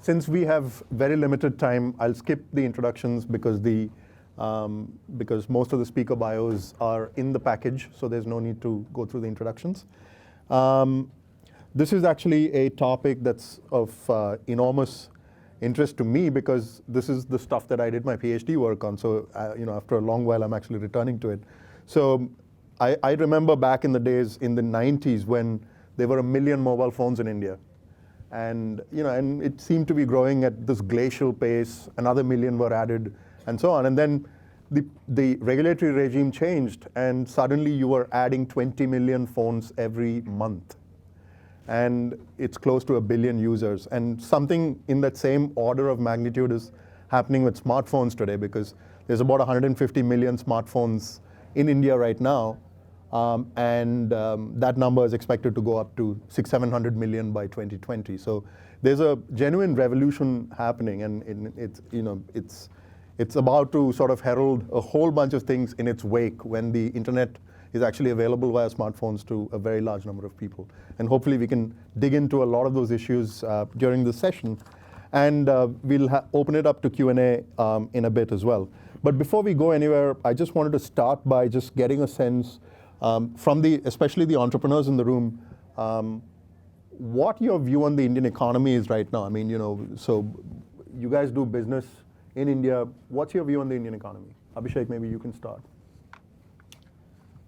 since we have very limited time, I'll skip the introductions because because most of the speaker bios are in the package, so there's no need to go through the introductions. This is actually a topic that's of enormous interest to me because this is the stuff that I did my PhD work on. So after a long while, I'm actually returning to it. So I remember back in the days in the 90s when there were 1 million mobile phones in India. And and it seemed to be growing at this glacial pace. Another 1 million were added, and so on. And then the regulatory regime changed, and suddenly you were adding 20 million phones every month. And it's close to 1 billion users. And something in that same order of magnitude is happening with smartphones today, because there's about 150 million smartphones in India right now. That number is expected to go up to 600-700 million by 2020. So there's a genuine revolution happening, and it's about to sort of herald a whole bunch of things in its wake when the internet is actually available via smartphones to a very large number of people. And hopefully we can dig into a lot of those issues during this session. And we'll open it up to Q&A in a bit as well. But before we go anywhere, I just wanted to start by just getting a sense from especially the entrepreneurs in the room, what your view on the Indian economy is right now. I mean, so you guys do business in India. What's your view on the Indian economy? Abhishek, maybe you can start.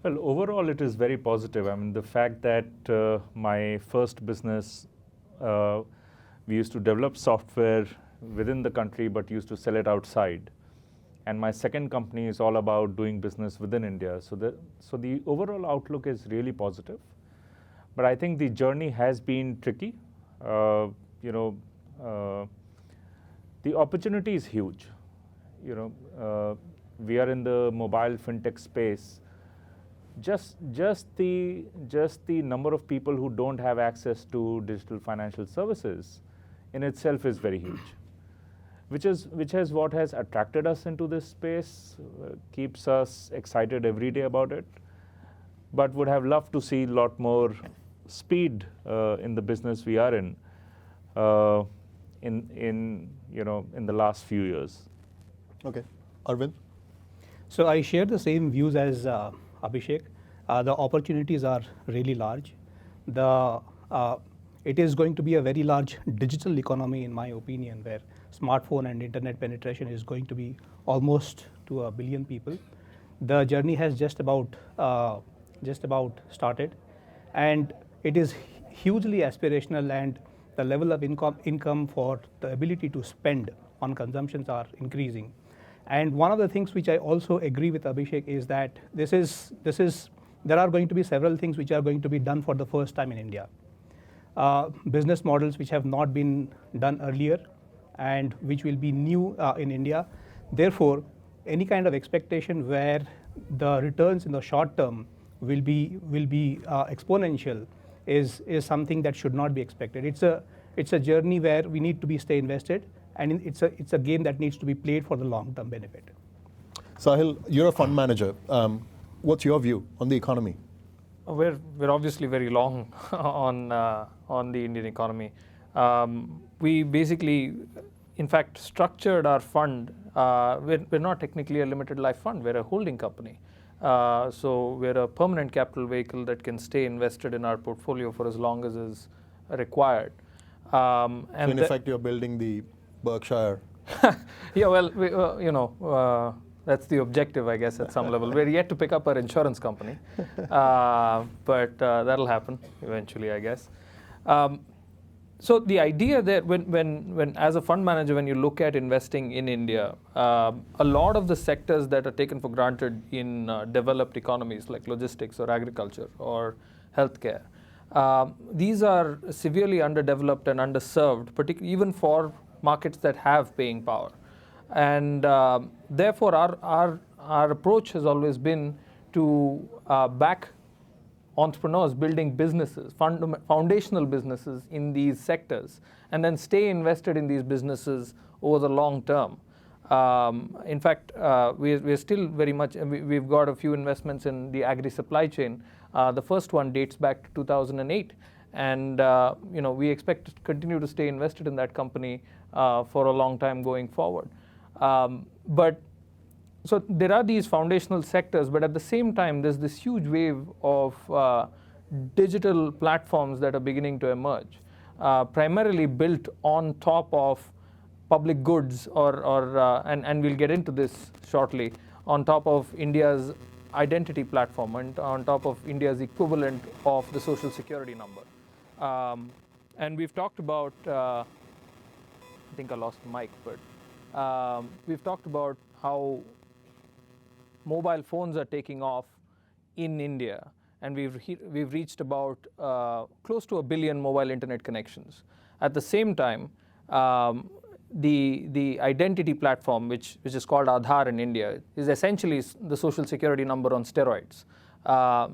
Well, overall, it is very positive. I mean, the fact that my first business, we used to develop software within the country, but used to sell it outside. And my second company is all about doing business within India. So the overall outlook is really positive. But I think the journey has been tricky. The opportunity is huge. We are in the mobile fintech space. Just the number of people who don't have access to digital financial services in itself is very huge. Which is what has attracted us into this space, keeps us excited every day about it, but would have loved to see a lot more speed in the business we are in the last few years. Okay, Arvind. So I share the same views as Abhishek. The opportunities are really large. It is going to be a very large digital economy, in my opinion, where smartphone and internet penetration is going to be almost to 1 billion people. The journey has just about started, and it is hugely aspirational, and the level of income for the ability to spend on consumptions are increasing. And one of the things which I also agree with Abhishek is that there are going to be several things which are going to be done for the first time in India. Business models which have not been done earlier and which will be new in India. Therefore, any kind of expectation where the returns in the short term will be exponential is something that should not be expected. It's a journey where we need to stay invested, and it's a game that needs to be played for the long term benefit. Sahil, you're a fund manager. What's your view on the economy? We're obviously very long on the Indian economy. We basically, in fact, structured our fund. We're not technically a limited life fund. We're a holding company. So we're a permanent capital vehicle that can stay invested in our portfolio for as long as is required. So in effect, you're building the Berkshire. Yeah, well, that's the objective, I guess, at some level. We're yet to pick up our insurance company, but that'll happen eventually, I guess. So the idea that when as a fund manager, when you look at investing in India, a lot of the sectors that are taken for granted in developed economies like logistics or agriculture or healthcare, these are severely underdeveloped and underserved, particularly even for markets that have paying power. And therefore, our approach has always been to back entrepreneurs building businesses, foundational businesses in these sectors, and then stay invested in these businesses over the long term. In fact, we're still very much, we've got a few investments in the agri supply chain. The first one dates back to 2008. And we expect to continue to stay invested in that company for a long time going forward. So there are these foundational sectors, but at the same time, there's this huge wave of digital platforms that are beginning to emerge, primarily built on top of public goods, and we'll get into this shortly, on top of India's identity platform and on top of India's equivalent of the social security number. And we've talked about, I think I lost the mic, but we've talked about how mobile phones are taking off in India, and we've reached about close to 1 billion mobile internet connections. At the same time, the identity platform, which is called Aadhaar in India, is essentially the social security number on steroids,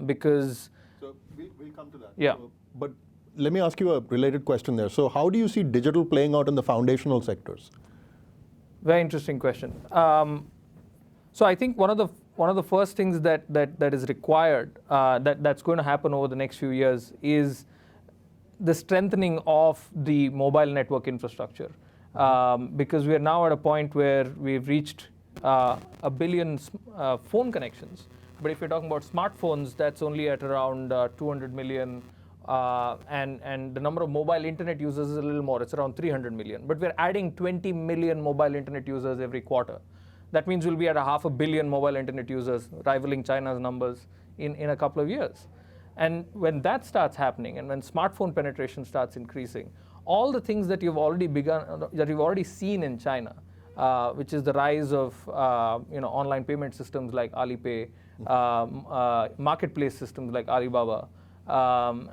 because. So we'll come to that. Yeah. But let me ask you a related question there. So how do you see digital playing out in the foundational sectors? Very interesting question. So I think one of the first things that is required, that's going to happen over the next few years, is the strengthening of the mobile network infrastructure, because we are now at a point where we've reached 1 billion phone connections. But if you're talking about smartphones, that's only at around 200 million. And the number of mobile internet users is a little more. It's around 300 million. But we're adding 20 million mobile internet users every quarter. That means we'll be at 500 million mobile internet users, rivaling China's numbers in a couple of years. And when that starts happening, and when smartphone penetration starts increasing, all the things that you've already seen in China, which is the rise of online payment systems like Alipay, marketplace systems like Alibaba,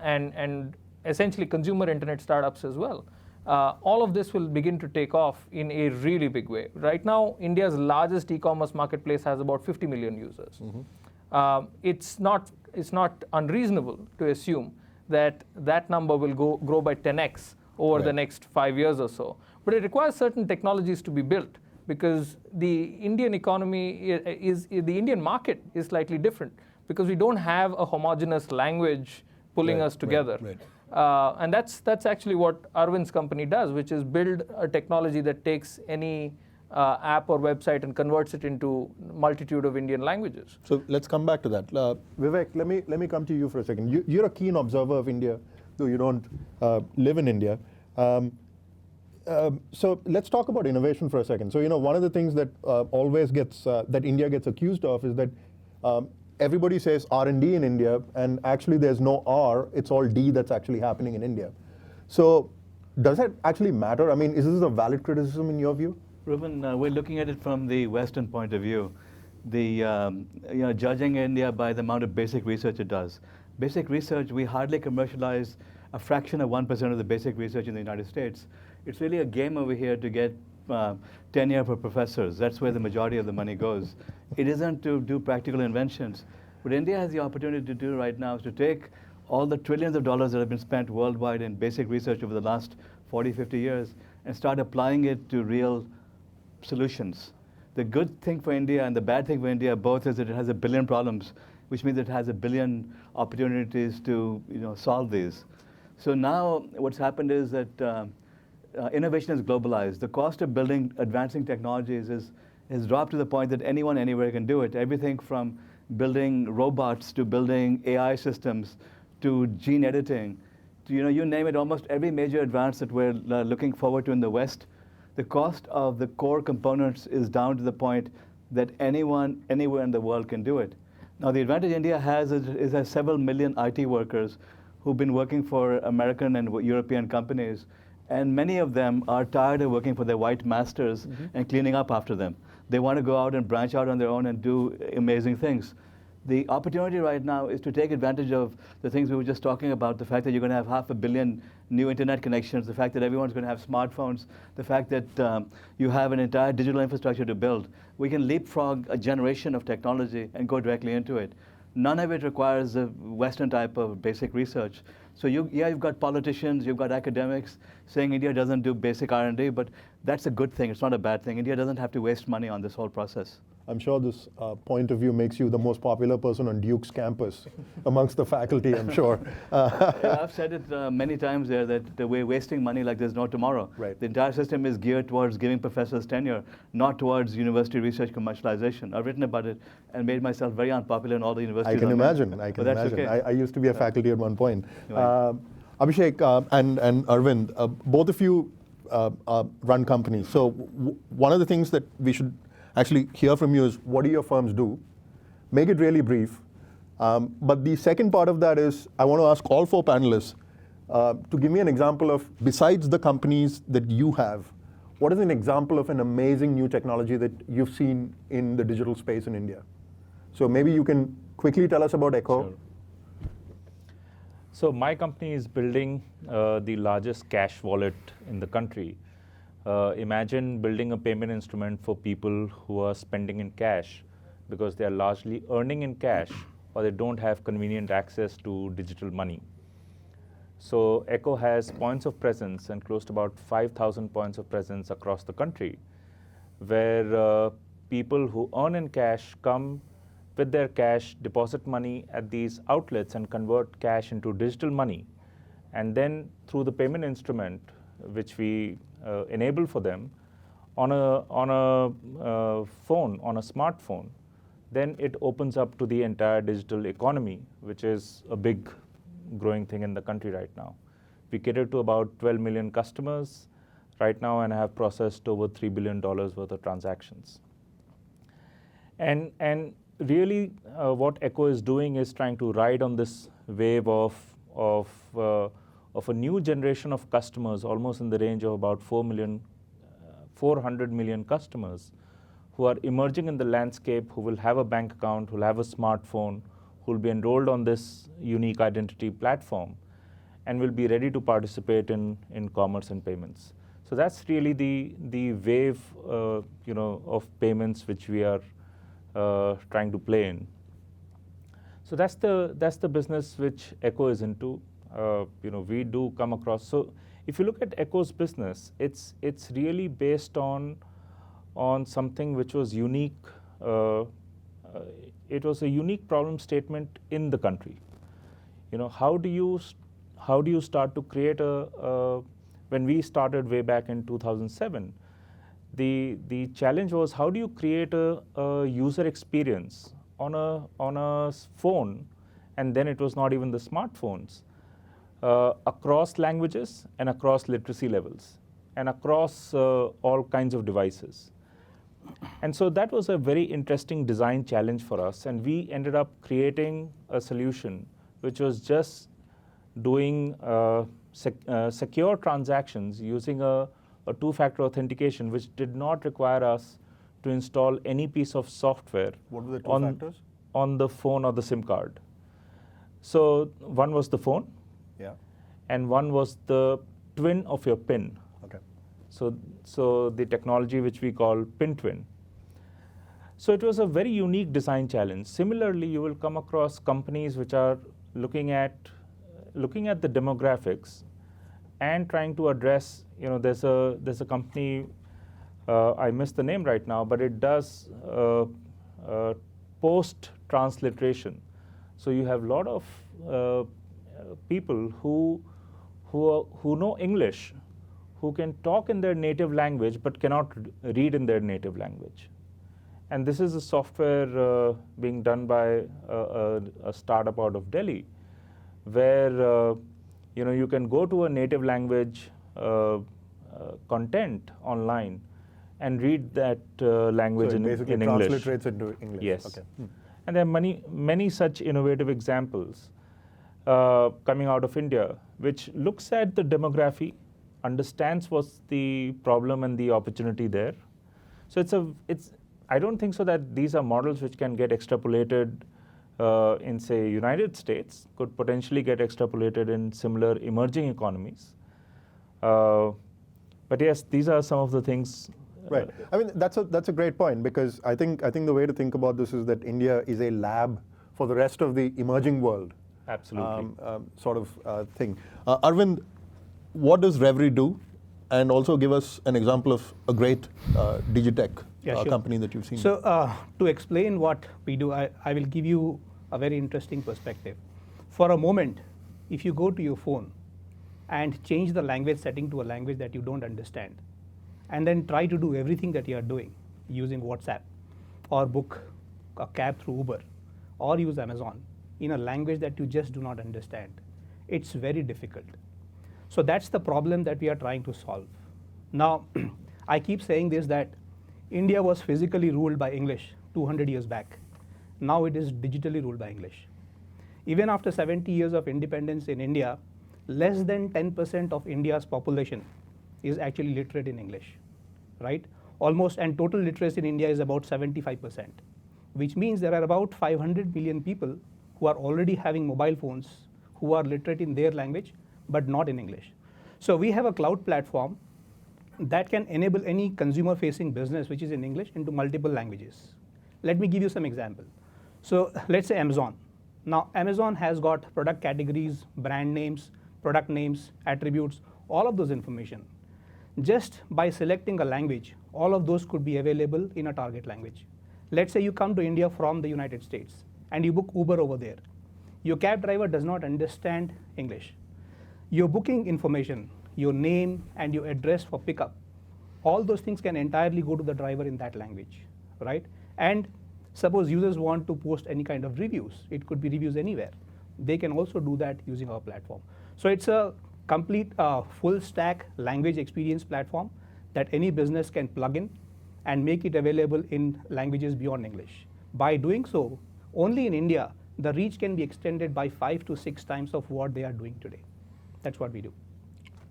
and essentially consumer internet startups as well. All of this will begin to take off in a really big way. Right now, India's largest e-commerce marketplace has about 50 million users. It's not unreasonable to assume that number will grow by 10x over the next 5 years or so. But it requires certain technologies to be built, because the Indian economy the Indian market is slightly different, because we don't have a homogeneous language pulling us together. Right. And that's actually what Arvind's company does, which is build a technology that takes any app or website and converts it into multitude of Indian languages. So let's come back to that. Vivek, let me come to you for a second. You're a keen observer of India, though you don't live in India. So let's talk about innovation for a second. So one of the things that always gets that India gets accused of is that everybody says R&D in India, and actually there's no R, it's all D that's actually happening in India. So does that actually matter? I mean, is this a valid criticism in your view? Ruben, we're looking at it from the Western point of view. Judging India by the amount of basic research it does. Basic research, we hardly commercialize a fraction of 1% of the basic research in the United States. It's really a game over here to get tenure for professors. That's where the majority of the money goes. It isn't to do practical inventions. What India has the opportunity to do right now is to take all the trillions of dollars that have been spent worldwide in basic research over the last 40, 50 years and start applying it to real solutions. The good thing for India and the bad thing for India both is that it has 1 billion problems, which means it has 1 billion opportunities to solve these. So now what's happened is that innovation is globalized. The cost of building advancing technologies has dropped to the point that anyone anywhere can do it. Everything from building robots to building AI systems to gene editing, to, you name it, almost every major advance that we're looking forward to in the West, the cost of the core components is down to the point that anyone, anywhere in the world can do it. Now, the advantage India has is has several million IT workers who've been working for American and European companies, and many of them are tired of working for their white masters and cleaning up after them. They want to go out and branch out on their own and do amazing things. The opportunity right now is to take advantage of the things we were just talking about, the fact that you're going to have 500 million new internet connections, the fact that everyone's going to have smartphones, the fact that you have an entire digital infrastructure to build. We can leapfrog a generation of technology and go directly into it. None of it requires the Western type of basic research. So you've got politicians, you've got academics saying India doesn't do basic R&D, but that's a good thing. It's not a bad thing. India doesn't have to waste money on this whole process. I'm sure this point of view makes you the most popular person on Duke's campus amongst the faculty, I'm sure. Yeah, I've said it many times there that we're wasting money like there's no tomorrow. Right. The entire system is geared towards giving professors tenure, not towards university research commercialization. I've written about it and made myself very unpopular in all the universities. I can I'm in. imagine. I can But that's imagine. okay. I used to be a faculty at one point. Right. Abhishek and Arvind, both of you run companies. So one of the things that we should actually hear from you is, what do your firms do? Make it really brief. But the second part of that is, I want to ask all four panelists to give me an example of, besides the companies that you have, what is an example of an amazing new technology that you've seen in the digital space in India? So maybe you can quickly tell us about Echo. Sure. So my company is building the largest cash wallet in the country. Imagine building a payment instrument for people who are spending in cash because they are largely earning in cash or they don't have convenient access to digital money. So Echo has points of presence and close to about 5,000 points of presence across the country where people who earn in cash come with their cash, deposit money at these outlets and convert cash into digital money. And then through the payment instrument, which we enable for them on a phone, on a smartphone, then it opens up to the entire digital economy, which is a big growing thing in the country right now. We cater to about 12 million customers right now and have processed over $3 billion worth of transactions. And really what Echo is doing is trying to ride on this wave of a new generation of customers, almost in the range of about 400 million customers who are emerging in the landscape, who will have a bank account, who will have a smartphone, who will be enrolled on this unique identity platform and will be ready to participate in commerce and payments. So that's really the wave of payments which we are trying to play in. So that's the business which Echo is into. We do come across. So if you look at Echo's business, it's really based on something which was unique. It was a unique problem statement in the country. How do you start to create when we started way back in 2007, the challenge was, how do you create a user experience on a phone, and then it was not even the smartphones, across languages and across literacy levels and across all kinds of devices. And so that was a very interesting design challenge for us, and we ended up creating a solution which was just doing secure transactions using a two-factor authentication, which did not require us to install any piece of software. What were the two factors? On the phone or the SIM card. So one was the phone, Yeah. and one was the twin of your PIN. Okay. So the technology which we call PIN twin. So it was a very unique design challenge. Similarly, you will come across companies which are looking at the demographics and trying to address, there's a company, I missed the name right now, but it does post transliteration. So you have a lot of people who know English, who can talk in their native language but cannot read in their native language. And this is a software being done by a startup out of Delhi, where you can go to a native language content online and read that language So it in basically English. transliterates into English. Yes. Okay. And there are many such innovative examples coming out of India, which looks at the demography, understands what's the problem and the opportunity there. So I don't think so that these are models which can get extrapolated in, say, United States, could potentially get extrapolated in similar emerging economies. But yes, these are some of the things. Right. I mean, that's a great point, because I think the way to think about this is that India is a lab for the rest of the emerging world. Absolutely. Sort of thing. Arvind, what does Reverie do? And also give us an example of a great digitech Yeah, sure. company that you've seen? So to explain what we do, I will give you a very interesting perspective. For a moment, if you go to your phone and change the language setting to a language that you don't understand, and then try to do everything that you are doing using WhatsApp, or book a cab through Uber, or use Amazon in a language that you just do not understand, it's very difficult. So that's the problem that we are trying to solve. Now, I keep saying this, that India was physically ruled by English 200 years back. Now it is digitally ruled by English. Even after 70 years of independence in India, less than 10% of India's population is actually literate in English, right? Almost, and total literacy in India is about 75%, which means there are about 500 million people who are already having mobile phones who are literate in their language, but not in English. So we have a cloud platform that can enable any consumer-facing business which is in English into multiple languages. Let me give you some example. So let's say Amazon. Now Amazon has got product categories, brand names, product names, attributes, all of those information. Just by selecting a language, all of those could be available in a target language. Let's say you come to India from the United States and you book Uber over there. Your cab driver does not understand English. Your booking information, your name and your address for pickup, all those things can entirely go to the driver in that language, right? And suppose users want to post any kind of reviews, it could be reviews anywhere. They can also do that using our platform. So it's a complete full stack language experience platform that any business can plug in and make it available in languages beyond English. By doing so, only in India, the reach can be extended by 5 to 6 times of what they are doing today. That's what we do.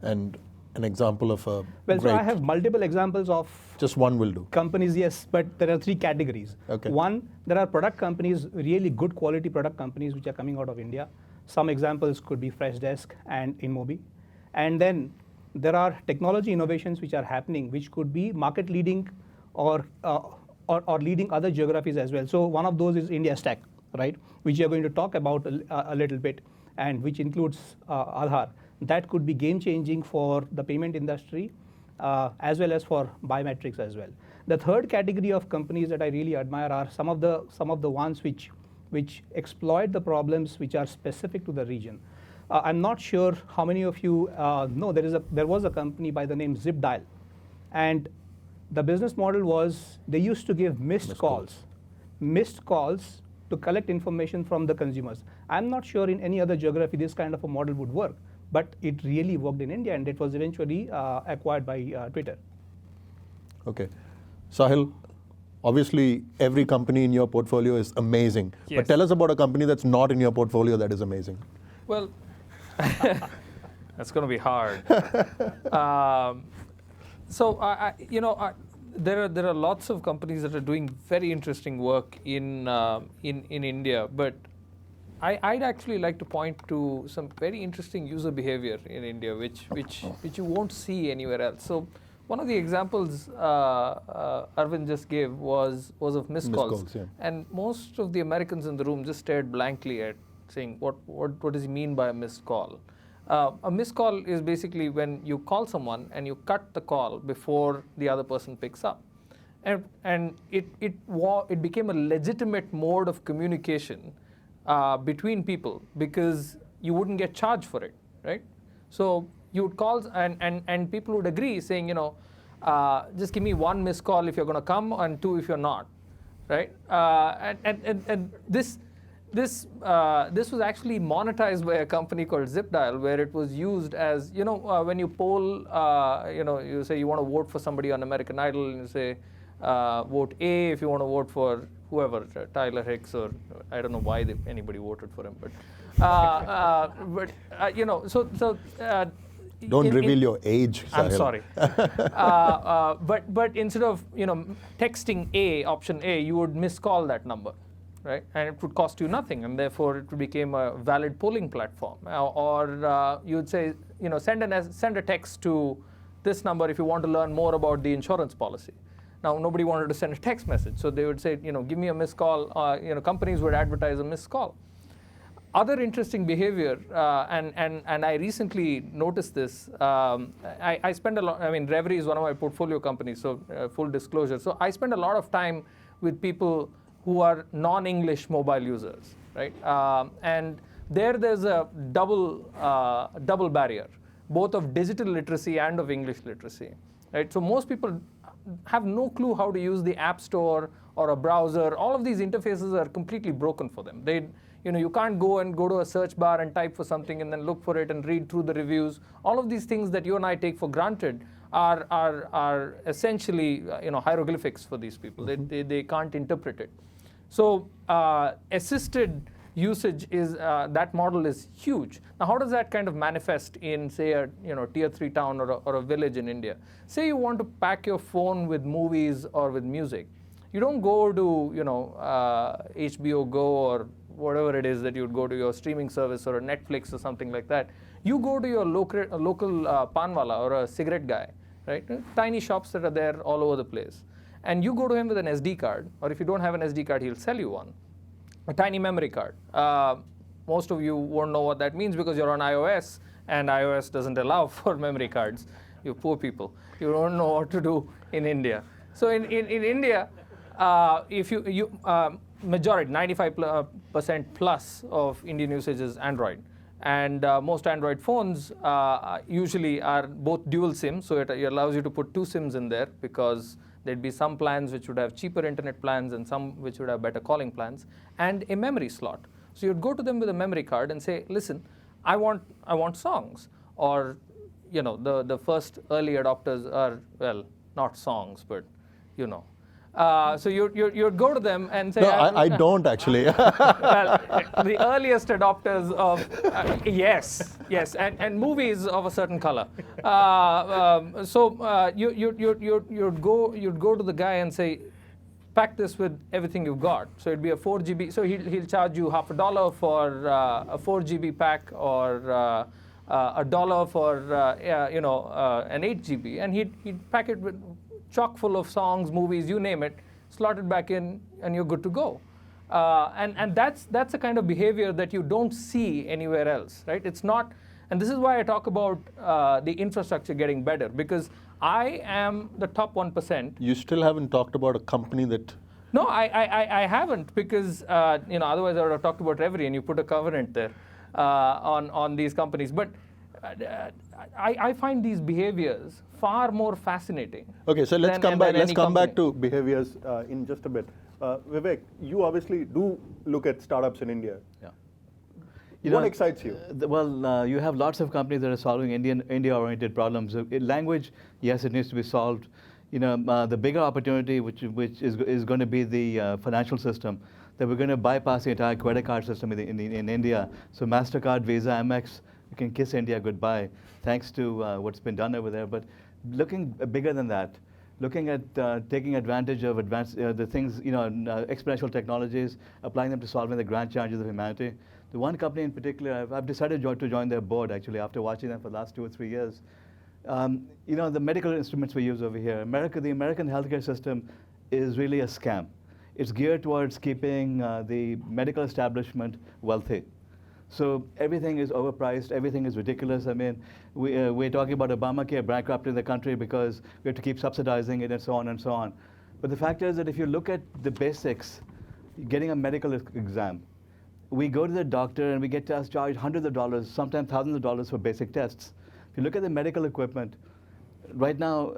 And an example of a Well, great, so I have multiple examples of just one will do. companies, yes, but there are 3 categories. Okay. One, there are product companies, really good quality product companies which are coming out of India. Some examples could be Freshdesk and InMobi. And then there are technology innovations which are happening, which could be market leading or leading other geographies as well. So one of those is India Stack, right, which you are going to talk about a little bit, and which includes Aadhaar. That could be game changing for the payment industry as well as for biometrics as well. The third category of companies that I really admire are some of the ones which exploit the problems which are specific to the region. I'm not sure how many of you know there was a company by the name ZipDial, and the business model was they used to give missed calls to collect information from the consumers. I'm not sure in any other geography this kind of a model would work, but it really worked in India, and it was eventually acquired by Twitter. Okay. Sahil, obviously every company in your portfolio is amazing. Yes. But tell us about a company that's not in your portfolio that is amazing. Well, that's going to be hard. There are lots of companies that are doing very interesting work in India, but I'd actually like to point to some very interesting user behavior in India, which you won't see anywhere else. So one of the examples Arvind just gave was of missed calls. Yeah. And most of the Americans in the room just stared blankly at saying, what does he mean by a missed call? A missed call is basically when you call someone and you cut the call before the other person picks up. And it became a legitimate mode of communication between people because you wouldn't get charged for it, right? So you would call and people would agree saying, just give me 1 missed call if you're going to come and 2 if you're not, right? And this was actually monetized by a company called ZipDial, where it was used as, when you poll, you say you want to vote for somebody on American Idol, and you say, vote A if you want to vote for whoever, Tyler Hicks, or I don't know why anybody voted for him, but Don't reveal your age, Sahil. I'm sorry. But instead of texting A, option A, you would miscall that number, right? And it would cost you nothing, and therefore it became a valid polling platform. Or you would say, send a text to this number if you want to learn more about the insurance policy. Now, nobody wanted to send a text message, so they would say, give me a missed call. Companies would advertise a missed call. Other interesting behavior, and I recently noticed this. I spend a lot. I mean, Reverie is one of my portfolio companies, so full disclosure. So I spend a lot of time with people who are non-English mobile users, right? And there's a double barrier, both of digital literacy and of English literacy, right? So most people have no clue how to use the App Store or a browser. All of these interfaces are completely broken for them. You can't go to a search bar and type for something and then look for it and read through the reviews. All of these things that you and I take for granted are essentially hieroglyphics for these people. They can't interpret it. So assisted usage is that model is huge. Now, how does that kind of manifest in, say, a tier 3 town or a village in India? Say you want to pack your phone with movies or with music. You don't go to HBO Go or whatever it is that you'd go to your streaming service or a Netflix or something like that. You go to your local panwala or a cigarette guy, right? Tiny shops that are there all over the place. And you go to him with an SD card, or if you don't have an SD card, he'll sell you one. A tiny memory card. Most of you won't know what that means because you're on iOS, and iOS doesn't allow for memory cards. You poor people. You don't know what to do in India. So in India, if majority, 95% plus of Indian usage is Android. And most Android phones usually are both dual SIM, so it allows you to put 2 SIMs in there because there'd be some plans which would have cheaper internet plans and some which would have better calling plans, and a memory slot. So you'd go to them with a memory card and say, listen, I want songs. Or the first early adopters are, well, not songs, but so you'd go to them and say, no, I don't actually. well, the earliest adopters of yes, and movies of a certain color. So you'd go to the guy and say, pack this with everything you've got. So it'd be a 4 GB. So he'll charge you $50 for a 4 GB pack, or $1 for an 8 GB, and he'd pack it with chock full of songs, movies, you name it, slot it back in, and you're good to go. And that's a kind of behavior that you don't see anywhere else, right? It's not, and this is why I talk about the infrastructure getting better, because I am the top 1%. You still haven't talked about a company that... No, I haven't, because otherwise I would have talked about Reverie, and you put a covenant there on these companies. But I find these behaviors far more fascinating. Okay, so let's come back to behaviors in just a bit. Vivek, you obviously do look at startups in India. Yeah. What excites you? You have lots of companies that are solving India-oriented problems. Language, yes, it needs to be solved. The bigger opportunity, which is going to be the financial system, that we're going to bypass the entire credit card system in India. So MasterCard, Visa, Amex, you can kiss India goodbye, thanks to what's been done over there. But looking bigger than that, looking at taking advantage of advanced the things, exponential technologies, applying them to solving the grand challenges of humanity. The one company in particular, I've decided to join their board, actually, after watching them for the last 2 or 3 years. The medical instruments we use over here, the American healthcare system is really a scam. It's geared towards keeping the medical establishment wealthy. So everything is overpriced, everything is ridiculous. I mean, we're talking about Obamacare bankrupting the country because we have to keep subsidizing it and so on and so on. But the fact is that if you look at the basics, getting a medical exam, we go to the doctor and we get charged hundreds of dollars, sometimes thousands of dollars for basic tests. If you look at the medical equipment, right now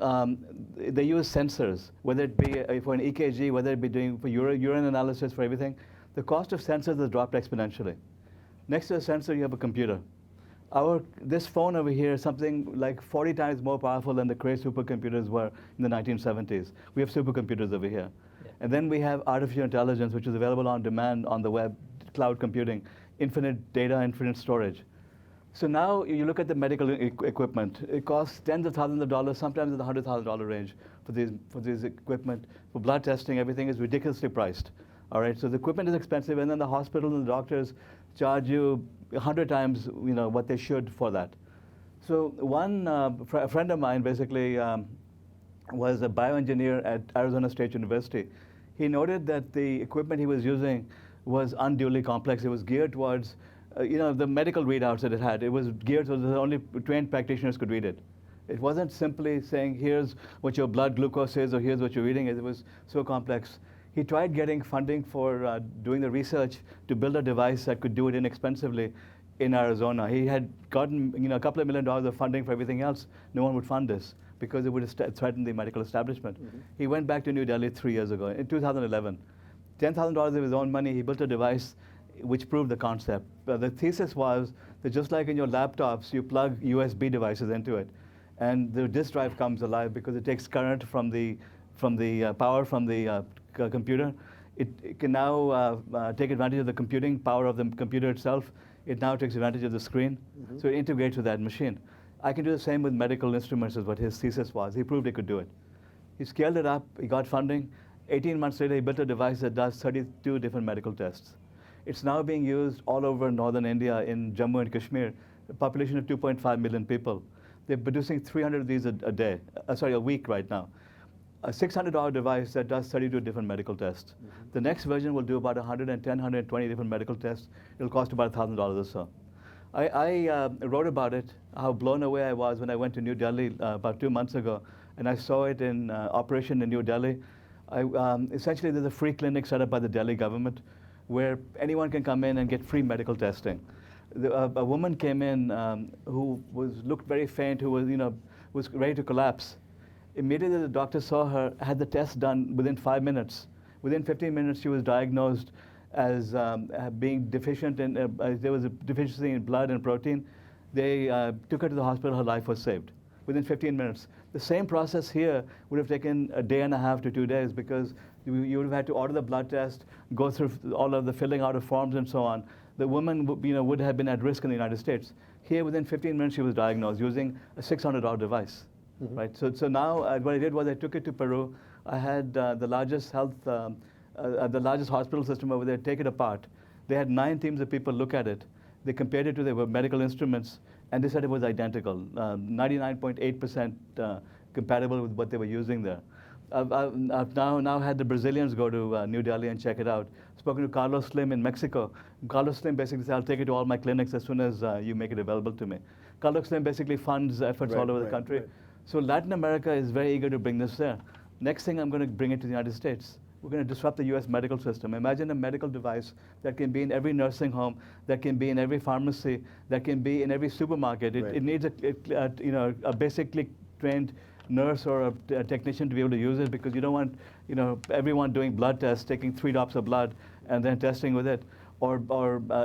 they use sensors, whether it be for an EKG, whether it be doing for urine analysis, for everything. The cost of sensors has dropped exponentially. Next to a sensor, you have a computer. This phone over here is something like 40 times more powerful than the crazy supercomputers were in the 1970s. We have supercomputers over here. Yeah. And then we have artificial intelligence, which is available on demand on the web, cloud computing, infinite data, infinite storage. So now you look at the medical equipment. It costs tens of thousands of dollars, sometimes in the $100,000 range for these equipment. For blood testing, everything is ridiculously priced. All right, so the equipment is expensive, and then the hospitals and the doctors charge you 100 times what they should for that. So a friend of mine basically was a bioengineer at Arizona State University. He noted that the equipment he was using was unduly complex. It was geared towards the medical readouts that it had, it was geared so that only trained practitioners could read it. It wasn't simply saying, here's what your blood glucose is, or here's what you're reading. It was so complex. He tried getting funding for doing the research to build a device that could do it inexpensively in Arizona. He had gotten a couple of $1 million of funding for everything else. No one would fund this because it would have threatened the medical establishment. Mm-hmm. He went back to New Delhi 3 years ago, in 2011. $10,000 of his own money, he built a device which proved the concept. The thesis was that just like in your laptops, you plug USB devices into it, and the disk drive comes alive because it takes current from the power from the computer. It can now take advantage of the computing power of the computer itself. It now takes advantage of the screen, mm-hmm. So it integrates with that machine. I can do the same with medical instruments, is what his thesis was. He proved he could do it. He scaled it up, he got funding. 18 months later, he built a device that does 32 different medical tests. It's now being used all over northern India in Jammu and Kashmir, a population of 2.5 million people. They're producing 300 of these a week right now. A $600 device that does 32 different medical tests. Mm-hmm. The next version will do about 110, 120 different medical tests. It'll cost about $1,000 or so. I wrote about it, how blown away I was when I went to New Delhi about 2 months ago, and I saw it in operation in New Delhi. Essentially, there's a free clinic set up by the Delhi government where anyone can come in and get free medical testing. A woman came in who looked very faint, who was ready to collapse. Immediately, the doctor saw her, had the test done within 5 minutes. Within 15 minutes, she was diagnosed as being deficient in, there was a deficiency in blood and protein. They took her to the hospital, her life was saved within 15 minutes. The same process here would have taken a day and a half to 2 days because you would have had to order the blood test, go through all of the filling out of forms and so on. The woman would have been at risk in the United States. Here, within 15 minutes, she was diagnosed using a $600 device. Mm-hmm. Right. So now what I did was I took it to Peru. I had the largest the largest hospital system over there take it apart. They had 9 teams of people look at it. They compared it to their medical instruments, and they said it was identical, 99.8% compatible with what they were using there. I've now had the Brazilians go to New Delhi and check it out. Spoken to Carlos Slim in Mexico. Carlos Slim basically said, I'll take it to all my clinics as soon as you make it available to me. Carlos Slim basically funds efforts all over the country. Right. So Latin America is very eager to bring this there. Next thing, I'm going to bring it to the United States. We're going to disrupt the US medical system. Imagine a medical device that can be in every nursing home, that can be in every pharmacy, that can be in every supermarket. It needs a basically trained nurse or a technician to be able to use it, because you don't want everyone doing blood tests, taking 3 drops of blood and then testing with it. Or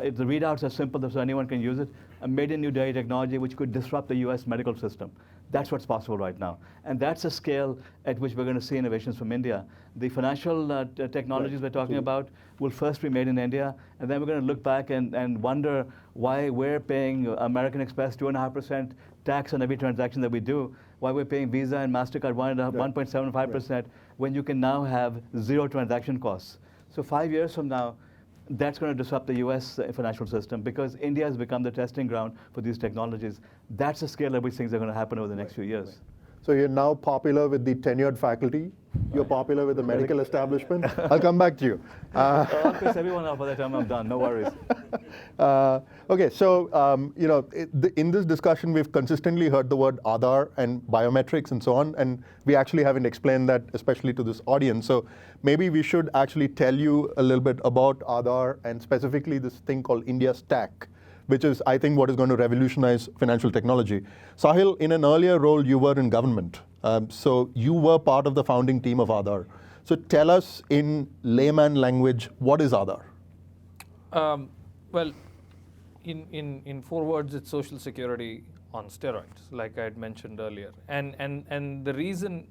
if the readouts are simple so anyone can use it, a made in New Delhi technology which could disrupt the US medical system. That's what's possible right now. And that's a scale at which we're going to see innovations from India. The financial technologies we're talking about will first be made in India, and then we're going to look back and wonder why we're paying American Express 2.5% tax on every transaction that we do, why we're paying Visa and MasterCard 1.75% when you can now have 0 transaction costs. So 5 years from now, that's going to disrupt the US financial system, because India has become the testing ground for these technologies. That's the scale at which things are going to happen over the next few years. So you're now popular with the tenured faculty. You're popular with the medical establishment. I'll come back to you. I'll piss everyone off by the time I'm done. No worries. Okay, so in this discussion, we've consistently heard the word Aadhaar and biometrics and so on, and we actually haven't explained that, especially to this audience. So maybe we should actually tell you a little bit about Aadhaar and specifically this thing called India Stack, which is, I think, what is going to revolutionize financial technology. Sahil, in an earlier role, you were in government. So you were part of the founding team of Aadhaar. So tell us in layman language, what is Aadhaar? Well, in 4 words, it's social security on steroids, like I had mentioned earlier. And the reason,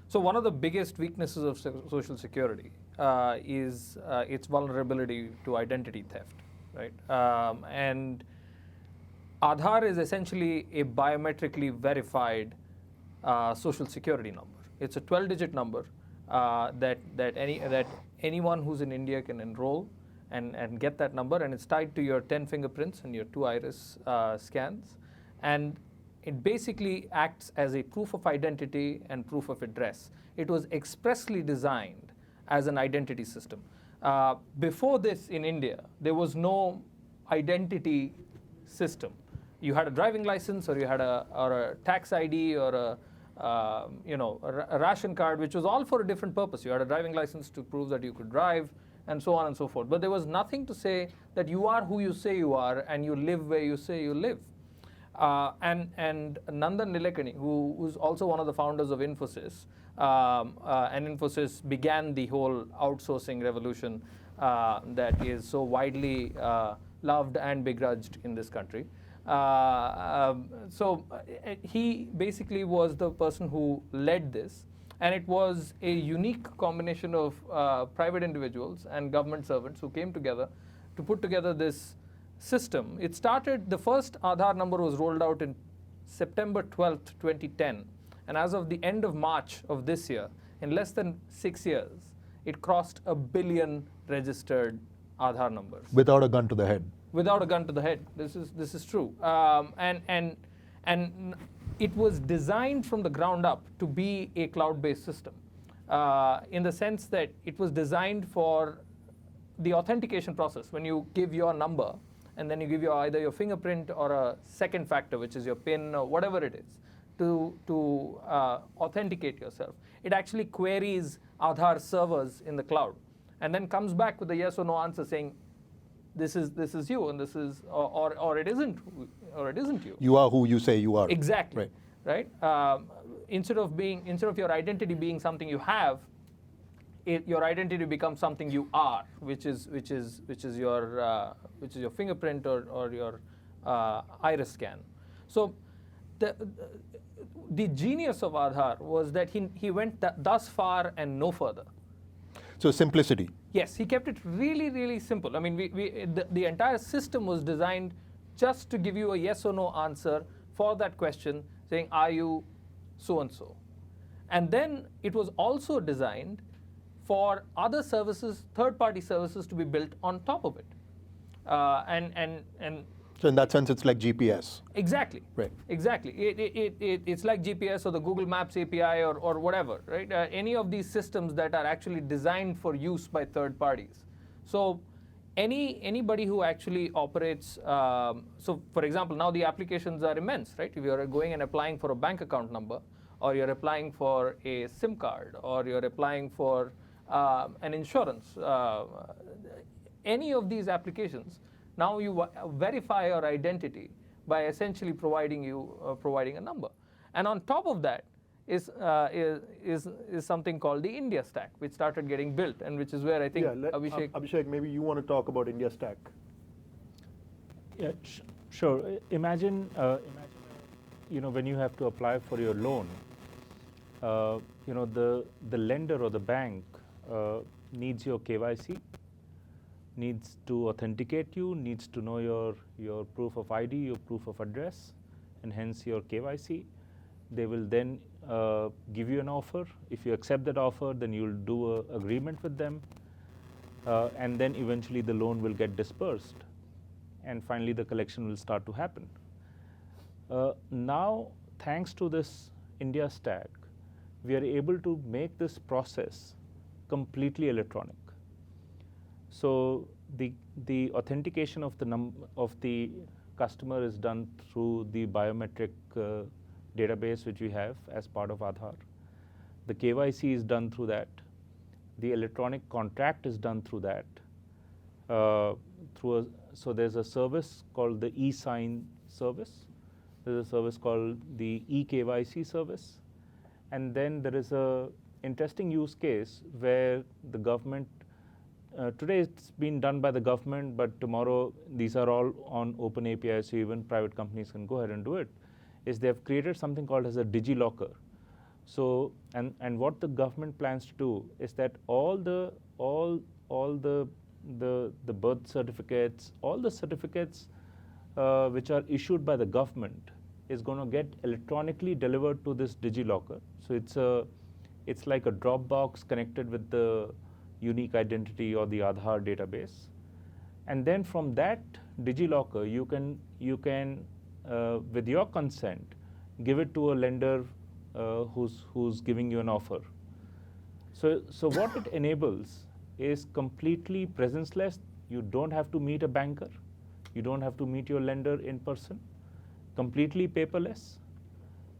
so one of the biggest weaknesses of social security is its vulnerability to identity theft. Right, and Aadhaar is essentially a biometrically verified social security number. It's a 12-digit number that anyone who's in India can enroll and get that number, and it's tied to your 10 fingerprints and your 2 iris scans, and it basically acts as a proof of identity and proof of address. It was expressly designed as an identity system. Before this in India, there was no identity system. You had a driving license, or you had a tax ID, or a ration card, which was all for a different purpose. You had a driving license to prove that you could drive, and so on and so forth. But there was nothing to say that you are who you say you are, and you live where you say you live. And Nandan Nilekani, who's also one of the founders of Infosys, and Infosys began the whole outsourcing revolution that is so widely loved and begrudged in this country. So he basically was the person who led this, and it was a unique combination of private individuals and government servants who came together to put together this system. It started, the first Aadhaar number was rolled out in September 12th, 2010. And as of the end of March of this year, in less than 6 years, it crossed 1 billion registered Aadhaar numbers. Without a gun to the head. Without a gun to the head. This is true. And it was designed from the ground up to be a cloud-based system, in the sense that it was designed for the authentication process. When you give your number, and then you give either your fingerprint or a second factor, which is your PIN or whatever it is, to authenticate yourself. It actually queries Aadhaar servers in the cloud, and then comes back with a yes or no answer saying, this is you, and this is, or it isn't, or it isn't you. You are who you say you are. Exactly. Right. Instead of your identity being something you have, your identity becomes something you are, which is your fingerprint or your iris scan. So the genius of Aadhaar was that he went thus far and no further. So simplicity. Yes, he kept it really, really simple. I mean, the entire system was designed just to give you a yes or no answer for that question, saying, are you so-and-so? And then it was also designed for other services, third-party services, to be built on top of it. So in that sense, it's like GPS. Exactly. Right. Exactly. It's like GPS or the Google Maps API or whatever, right? Any of these systems that are actually designed for use by third parties. So anybody who actually operates, so for example, now the applications are immense, right? If you're going and applying for a bank account number, or you're applying for a SIM card, or you're applying for an insurance, any of these applications, now you verify your identity by essentially providing a number. And on top of that is something called the India Stack, which started getting built, and which is where I think Abhishek, maybe you want to talk about India Stack. Yeah, sure. Imagine, when you have to apply for your loan, the lender or the bank needs your KYC, needs to authenticate you, needs to know your proof of ID, your proof of address, and hence your KYC. They will then give you an offer. If you accept that offer, then you'll do an agreement with them, and then eventually the loan will get dispersed, and finally the collection will start to happen. Now, thanks to this India Stack, we are able to make this process completely electronic. So the authentication of the customer is done through the biometric database which we have as part of Aadhaar. The KYC is done through that. The electronic contract is done through that. So there's a service called the e-sign service. There's a service called the e-KYC service. And then there is a interesting use case where the government, today it's been done by the government, but tomorrow these are all on open API, so even private companies can go ahead and do it, is they have created something called as a DigiLocker. So, and what the government plans to do is that all the birth certificates, all the certificates which are issued by the government is going to get electronically delivered to this DigiLocker. So it's like a Dropbox connected with the unique identity or the Aadhaar database. And then from that DigiLocker, you can with your consent, give it to a lender who's giving you an offer. So what it enables is completely presence-less. You don't have to meet a banker. You don't have to meet your lender in person, completely paperless,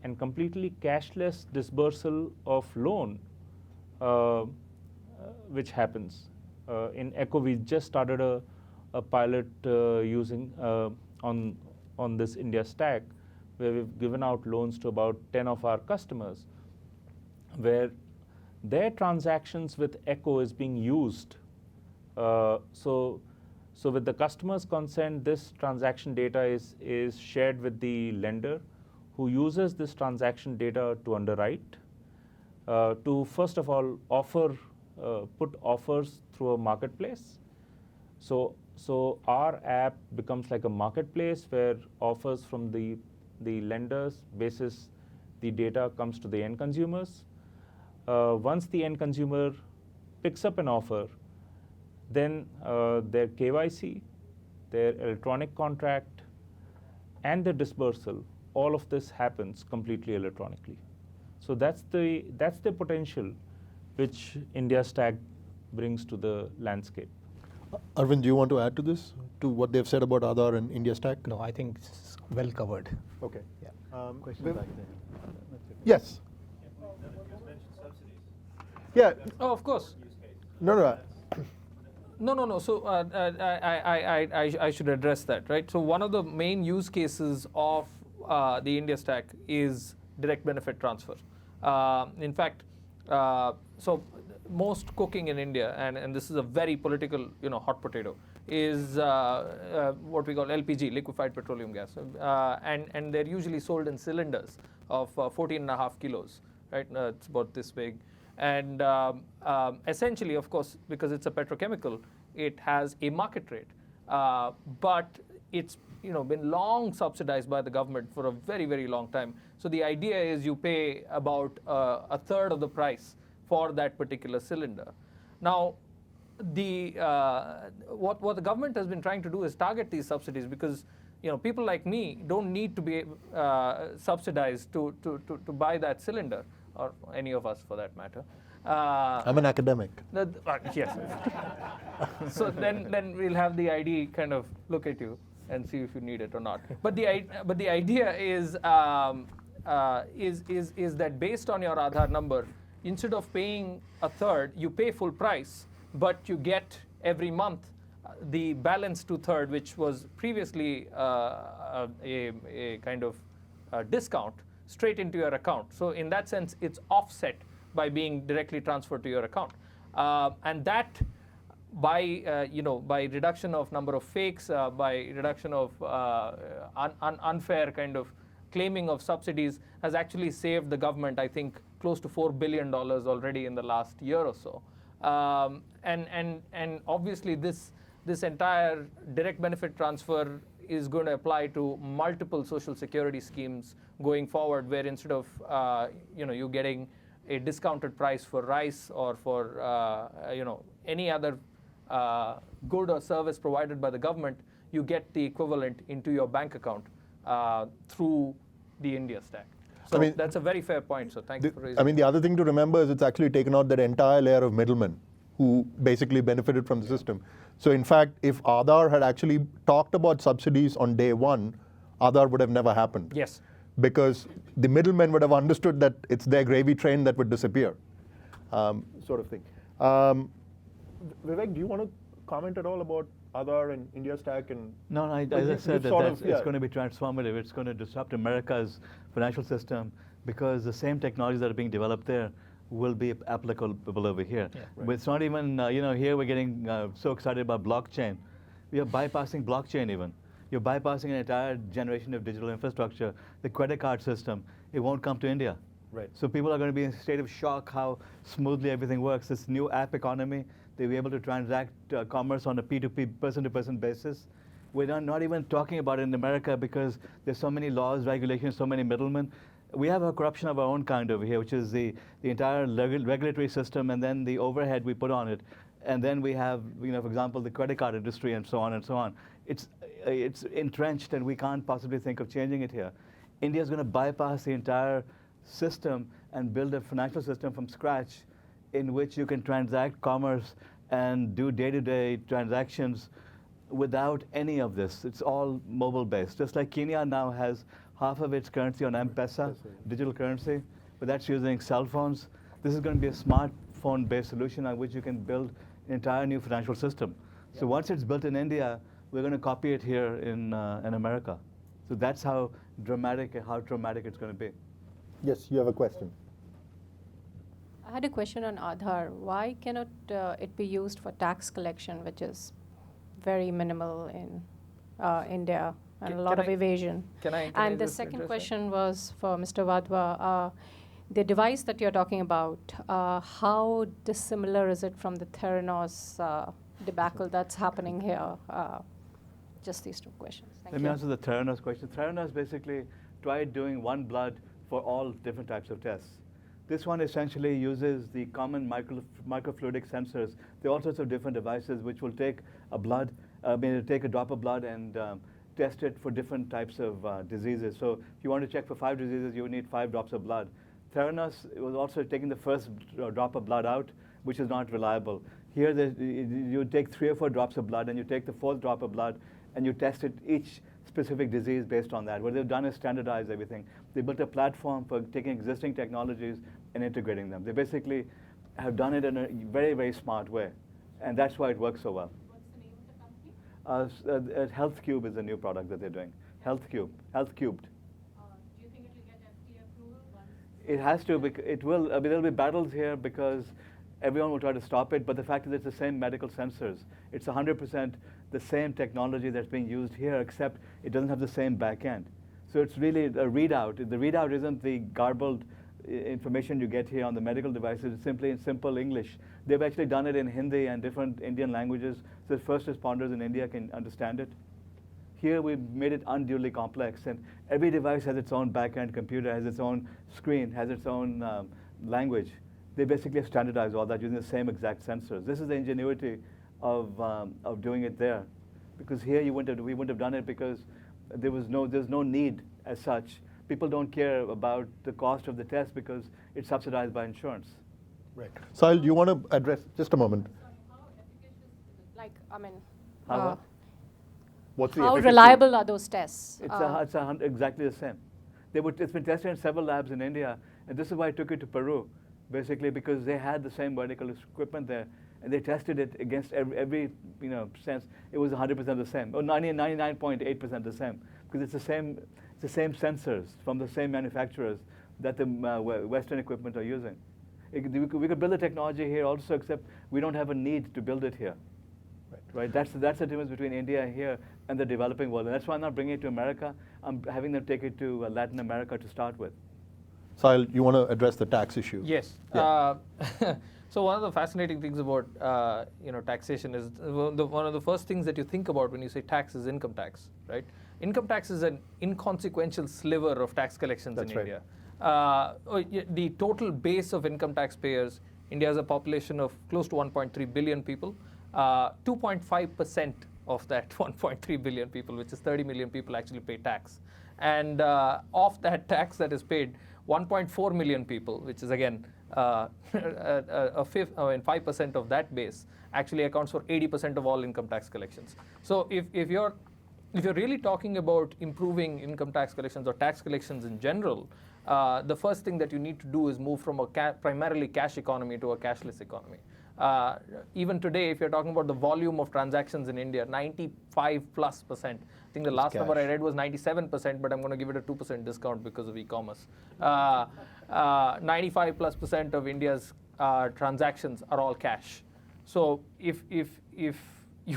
and completely cashless dispersal of loan, which happens. In Echo, we just started a pilot using on this India stack, where we've given out loans to about 10 of our customers, where their transactions with Echo is being used. So with the customer's consent, this transaction data is shared with the lender, who uses this transaction data to underwrite, to first of all put offers through a marketplace. So our app becomes like a marketplace where offers from the lenders basis the data comes to the end consumers. Once the end consumer picks up an offer, then their KYC, their electronic contract, and the dispersal, all of this happens completely electronically. So that's the potential which India Stack brings to the landscape. Arvind, do you want to add to this, to what they've said about Aadhaar and India Stack? No, I think it's well covered. Okay. Yeah. Question back there. Yes. Yeah. Oh, of course. No. No. So I should address that, right? So one of the main use cases of the India Stack is direct benefit transfer. In fact, so most cooking in India, and this is a very political, hot potato, is what we call LPG, liquefied petroleum gas, and they're usually sold in cylinders of 14.5 kilos, right? It's about this big. And essentially, of course, because it's a petrochemical, it has a market rate. But it's been long subsidized by the government for a very, very long time. So the idea is you pay about a third of the price for that particular cylinder. Now, what the government has been trying to do is target these subsidies, because people like me don't need to be subsidized to buy that cylinder, or any of us for that matter. I'm an academic. Yes. So then we'll have the ID kind of look at you and see if you need it or not. But the idea is that based on your Aadhaar number, instead of paying a third, you pay full price, but you get every month the balance to third, which was previously a kind of discount, straight into your account. So in that sense, it's offset by being directly transferred to your account, and that by by reduction of number of fakes, by reduction of unfair kind of claiming of subsidies, has actually saved the government, I think, close to $4 billion already in the last year or so. And obviously this entire direct benefit transfer is going to apply to multiple social security schemes going forward, where instead of you getting a discounted price for rice or for any other good or service provided by the government, you get the equivalent into your bank account through the India Stack. So that's a very fair point. So thank you for raising it. The other thing to remember is it's actually taken out that entire layer of middlemen who basically benefited from the system. So in fact, if Aadhaar had actually talked about subsidies on day one, Aadhaar would have never happened. Yes. Because the middlemen would have understood that it's their gravy train that would disappear, sort of thing. Vivek, do you want to comment at all about Aadhaar and India Stack? And No, as I said, it's going to be transformative. It's going to disrupt America's financial system, because the same technologies that are being developed there will be applicable over here. Yeah, right. But it's not even, here we're getting so excited about blockchain. We are bypassing blockchain even. You're bypassing an entire generation of digital infrastructure. The credit card system, it won't come to India. Right. So people are going to be in a state of shock how smoothly everything works. This new app economy, they'll be able to transact commerce on a P2P, person-to-person basis. We're not even talking about it in America, because there's so many laws, regulations, so many middlemen. We have a corruption of our own kind over here, which is the entire regulatory system, and then the overhead we put on it. And then we have, for example, the credit card industry, and so on and so on. It's entrenched, and we can't possibly think of changing it here. India is going to bypass the entire system and build a financial system from scratch, in which you can transact commerce and do day-to-day transactions without any of this. It's all mobile-based. Just like Kenya now has half of its currency on M-Pesa, digital currency, but that's using cell phones. This is going to be a smartphone-based solution on which you can build an entire new financial system. So once it's built in India, we're going to copy it here in America. So that's how dramatic it's going to be. Yes, you have a question. I had a question on Aadhaar. Why cannot it be used for tax collection, which is very minimal in India and a lot of evasion? And the second question was for Mr. Wadhwa. The device that you're talking about, how dissimilar is it from the Theranos debacle that's happening here? Just these two questions. Thank Let you. me answer the Theranos question. Theranos basically tried doing one blood for all different types of tests. This one essentially uses the common microfluidic sensors. There are all sorts of different devices which will take take a drop of blood and test it for different types of diseases. So if you want to check for 5 diseases, you would need 5 drops of blood. Theranos was also taking the first drop of blood out, which is not reliable. Here, you take 3 or 4 drops of blood, and you take the 4th drop of blood, and you test it each specific disease based on that. What they've done is standardize everything. They built a platform for taking existing technologies and integrating them. They basically have done it in a very, very smart way, and that's why it works so well. What's the name of the company? HealthCube is the new product that they're doing. HealthCubed. Do you think it will get FDA approval once? It has to. It will. There'll be battles here because everyone will try to stop it. But the fact is, it's the same medical sensors. It's 100% the same technology that's being used here, except it doesn't have the same back end. So it's really a readout. The readout isn't the garbled information you get here on the medical devices. It's simply in simple English. They've actually done it in Hindi and different Indian languages, so first responders in India can understand it. Here we've made it unduly complex, and every device has its own back-end computer, has its own screen, has its own language. They basically have standardized all that using the same exact sensors. This is the ingenuity of doing it there, because here we wouldn't have done it because there's no need as such. People don't care about the cost of the test because it's subsidized by insurance. Right. Sahil, do you want to address, just a moment. Sorry, how efficacious is it? Like, I mean, What's the how efficacy? reliable are those tests? It's exactly the same. It's been tested in several labs in India, and this is why I took it to Peru, basically because they had the same medical equipment there, and they tested it against every sense. It was 100% the same, or 99.8% the same, because it's the same sensors from the same manufacturers that the Western equipment are using. We could build the technology here also, except we don't have a need to build it here. Right? That's the difference between India here and the developing world. And that's why I'm not bringing it to America. I'm having them take it to Latin America to start with. Sahil, you want to address the tax issue? Yes. Yeah. So one of the fascinating things about taxation is one of the first things that you think about when you say tax is income tax, right? Income tax is an inconsequential sliver of tax collections in India. The total base of income taxpayers, India has a population of close to 1.3 billion people. 2.5% of that 1.3 billion people, which is 30 million people, actually pay tax. And of that tax that is paid, 1.4 million people, which is again a fifth, 5% of that base, actually accounts for 80% of all income tax collections. So if you're really talking about improving income tax collections or tax collections in general, the first thing that you need to do is move from a primarily cash economy to a cashless economy. Even today, if you're talking about the volume of transactions in India, 95+%. I think the last number I read was 97%, but I'm going to give it a 2% discount because of e-commerce. 95+% of India's transactions are all cash. So if you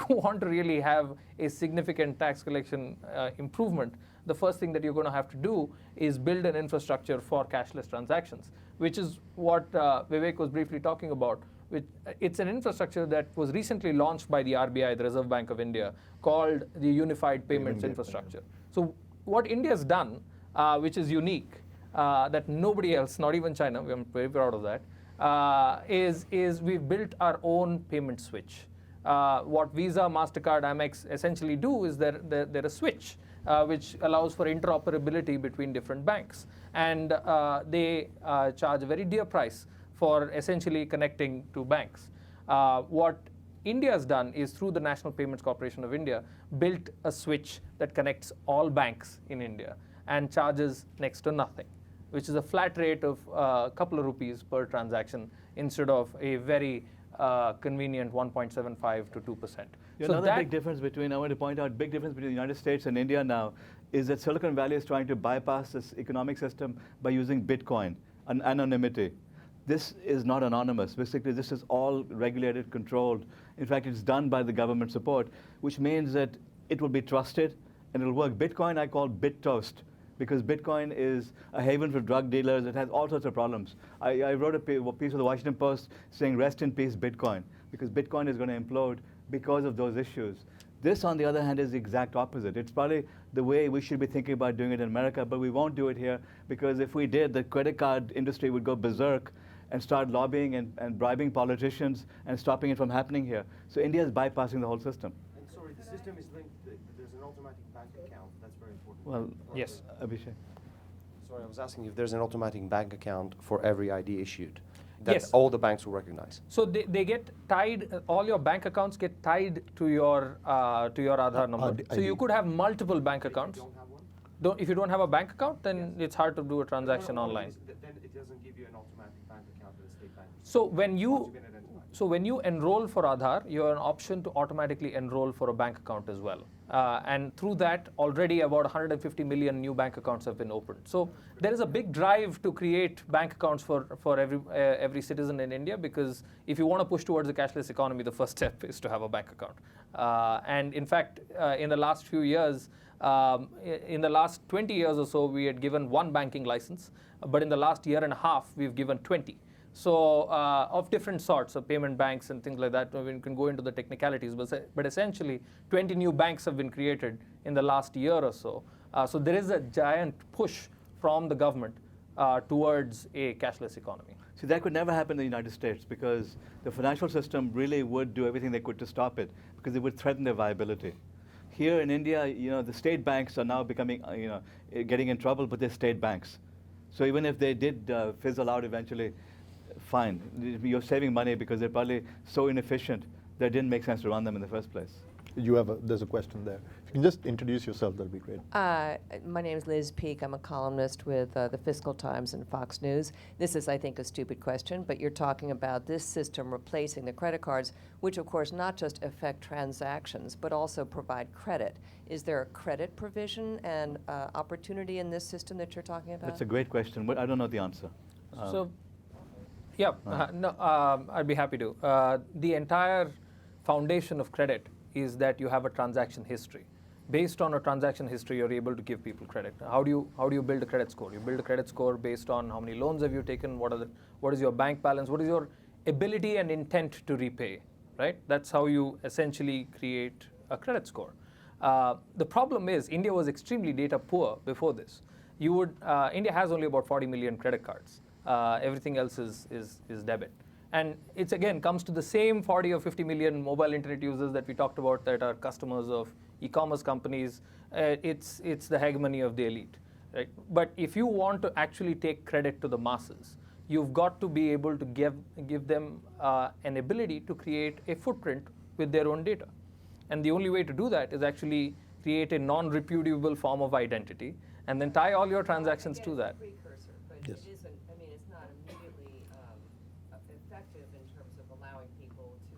want to really have a significant tax collection improvement, the first thing that you're going to have to do is build an infrastructure for cashless transactions, which is what Vivek was briefly talking about. It's an infrastructure that was recently launched by the RBI, the Reserve Bank of India, called the Unified Payments Infrastructure. So what India's done, which is unique, that nobody else, not even China, I'm very proud of that, is we've built our own payment switch. What Visa, MasterCard, Amex essentially do is they're a switch which allows for interoperability between different banks. And they charge a very dear price for essentially connecting to banks. What India has done is, through the National Payments Corporation of India, built a switch that connects all banks in India and charges next to nothing, which is a flat rate of a couple of rupees per transaction instead of a very convenient 1.75 to 2%. Yeah, another big difference between, I want to point out, big difference between the United States and India now is that Silicon Valley is trying to bypass this economic system by using Bitcoin and anonymity. This is not anonymous. Basically, this is all regulated, controlled. In fact, it's done by the government support, which means that it will be trusted and it'll work. Bitcoin I call BitToast, because Bitcoin is a haven for drug dealers. It has all sorts of problems. I wrote a piece of the Washington Post saying, rest in peace, Bitcoin, because Bitcoin is going to implode because of those issues. This, on the other hand, is the exact opposite. It's probably the way we should be thinking about doing it in America, but we won't do it here, because if we did, the credit card industry would go berserk and start lobbying and bribing politicians and stopping it from happening here. So India is bypassing the whole system. And sorry, the system is linked, there's an automatic bank account, that's very important. Well, yes. Abhishek. Sorry, I was asking if there's an automatic bank account for every ID issued that Yes. all the banks will recognize. So they get tied, all your bank accounts get tied to your Aadhaar number. So you could have multiple bank accounts. If you don't have a bank account, then it's hard to do a transaction online. Then it doesn't give you an automatic bank account with a state bank. So when you enroll for Aadhaar, you have an option to automatically enroll for a bank account as well. And through that, already about 150 million new bank accounts have been opened. So there is a big drive to create bank accounts for every citizen in India, because if you want to push towards a cashless economy, the first step is to have a bank account. And in fact, in the last few years, in the last 20 years or so, we had given one banking license, but in the last year and a half, we've given 20. So of different sorts of payment banks and things like that. We can go into the technicalities, but essentially 20 new banks have been created in the last year or so. So there is a giant push from the government towards a cashless economy. See, that could never happen in the United States, because the financial system really would do everything they could to stop it, because it would threaten their viability. Here in India, the state banks are now becoming, getting in trouble, but they're state banks. So even if they did fizzle out eventually, fine. You're saving money, because they're probably so inefficient that it didn't make sense to run them in the first place. There's a question there. If you can just introduce yourself, that'd be great. My name is Liz Peek. I'm a columnist with the Fiscal Times and Fox News. This is, I think, a stupid question, but you're talking about this system replacing the credit cards, which of course not just affect transactions, but also provide credit. Is there a credit provision and opportunity in this system that you're talking about? That's a great question, but I don't know the answer. I'd be happy to. The entire foundation of credit is that you have a transaction history. Based on a transaction history, you're able to give people credit. How do you build a credit score? You build a credit score based on how many loans have you taken, what is your bank balance, what is your ability and intent to repay, right? That's how you essentially create a credit score. The problem is India was extremely data poor before this. India has only about 40 million credit cards. Everything else is debit. And it's again comes to the same 40 or 50 million mobile internet users that we talked about that are customers of e-commerce companies. It's the hegemony of the elite, right? But if you want to actually take credit to the masses, you've got to be able to give them an ability to create a footprint with their own data. And the only way to do that is actually create a non-repudiable form of identity and then tie all your transactions to that. Precursor, but yes. It isn't, I mean, it's not immediately effective in terms of allowing people to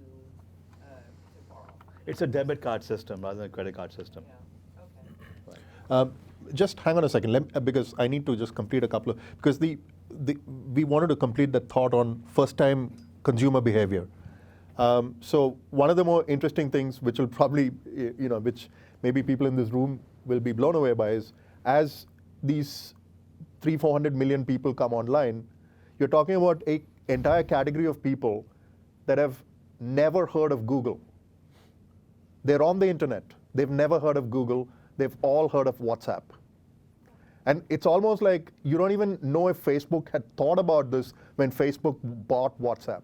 borrow. It's a debit card system rather than a credit card system. Yeah, okay. Just hang on a second, because I need to just complete a couple of, because we wanted to complete that thought on first-time consumer behavior. So one of the more interesting things, which will probably, which maybe people in this room will be blown away by, is as these 300-400 million people come online, you're talking about an entire category of people that have never heard of Google. They're on the internet. They've never heard of Google. They've all heard of WhatsApp. And it's almost like you don't even know if Facebook had thought about this when Facebook bought WhatsApp.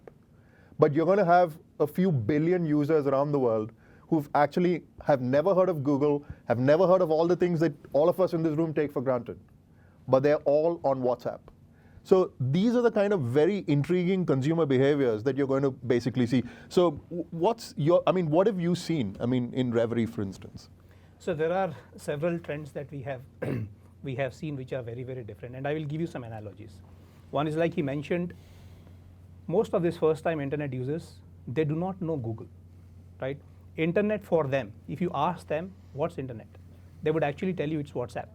But you're going to have a few billion users around the world who've actually have never heard of Google, have never heard of all the things that all of us in this room take for granted. But they're all on WhatsApp. So these are the kind of very intriguing consumer behaviors that you're going to basically see. So what have you seen, in Reverie, for instance? So there are several trends that we have we have seen which are very, very different, and I will give you some analogies. One is, like he mentioned, most of these first-time internet users, they do not know Google, right? Internet for them, if you ask them what's internet, they would actually tell you it's WhatsApp,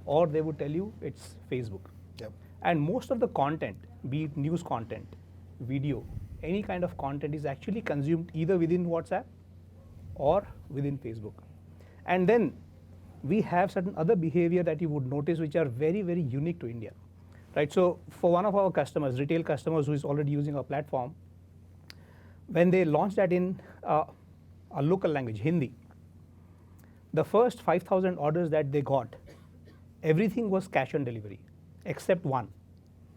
or they would tell you it's Facebook. Yep. And most of the content, be it news content, video, any kind of content is actually consumed either within WhatsApp or within Facebook. And then we have certain other behavior that you would notice which are very, very unique to India, right? So for one of our customers, retail customers who is already using our platform, when they launched that in a local language, Hindi, the first 5,000 orders that they got, everything was cash on delivery except one.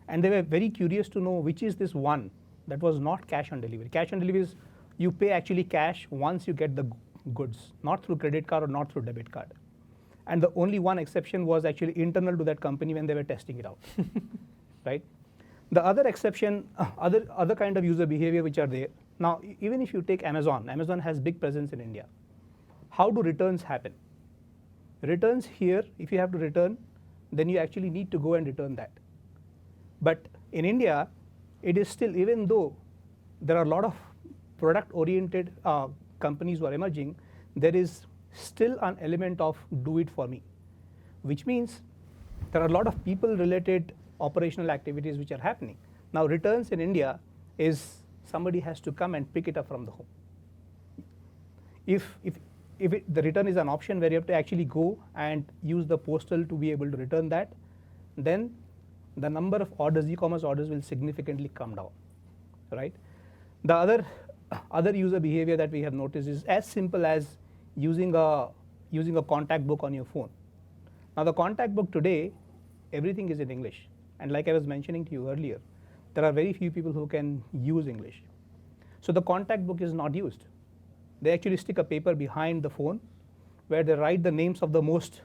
And they were very curious to know which is this one that was not cash on delivery. Cash on delivery is you pay actually cash once you get the goods, not through credit card or not through debit card. And the only one exception was actually internal to that company when they were testing it out, right? The other exception, other kind of user behavior which are there. Now, even if you take Amazon, Amazon has big presence in India. How do returns happen? Returns here, if you have to return, then you actually need to go and return that. But in India, it is still, even though there are a lot of product-oriented companies who are emerging, there is still an element of do it for me, which means there are a lot of people-related operational activities which are happening. Now, returns in India is somebody has to come and pick it up from the home. If the return is an option where you have to actually go and use the postal to be able to return that, then the number of orders, e-commerce orders, will significantly come down, right? The other user behavior that we have noticed is as simple as using a contact book on your phone. Now, the contact book today, everything is in English. And like I was mentioning to you earlier, there are very few people who can use English. So the contact book is not used. They actually stick a paper behind the phone where they write the names of the most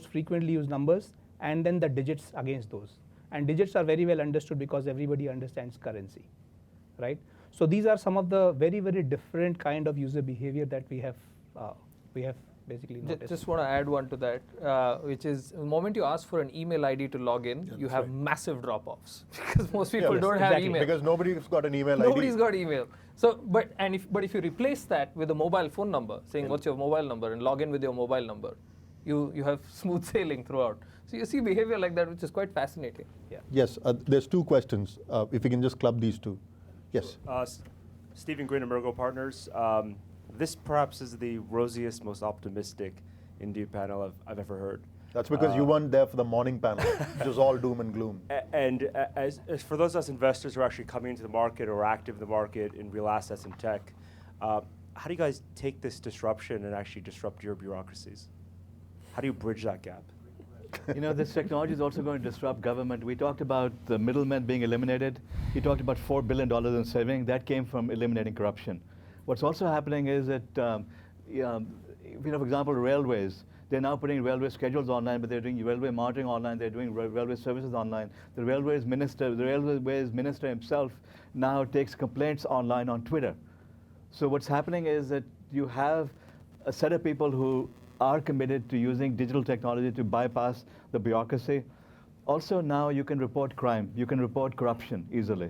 frequently used numbers and then the digits against those. And digits are very well understood because everybody understands currency, right? So these are some of the very, very different kind of user behavior that we have basically noticed. Just want to add one to that, which is the moment you ask for an email ID to log in, you have massive drop-offs because most people don't have email. Because nobody's got an email ID. Nobody's got email. So, but if you replace that with a mobile phone number, saying what's your mobile number, and log in with your mobile number, you have smooth sailing throughout. So you see behavior like that, which is quite fascinating. Yeah. Yes, there's two questions. If you can just club these two. Yes. Stephen Green, Emergo Partners. This perhaps is the rosiest, most optimistic India panel I've ever heard. That's because you weren't there for the morning panel, which was all doom and gloom. And as for those of us investors who are actually coming into the market or active in the market in real assets and tech, how do you guys take this disruption and actually disrupt your bureaucracies? How do you bridge that gap? You know, this technology is also going to disrupt government. We talked about the middlemen being eliminated. You talked about $4 billion in saving. That came from eliminating corruption. What's also happening is that, for example, railways, they're now putting railway schedules online, but they're doing railway monitoring online. They're doing railway services online. The railways minister himself now takes complaints online on Twitter. So what's happening is that you have a set of people who are committed to using digital technology to bypass the bureaucracy. Also now you can report crime. You can report corruption easily.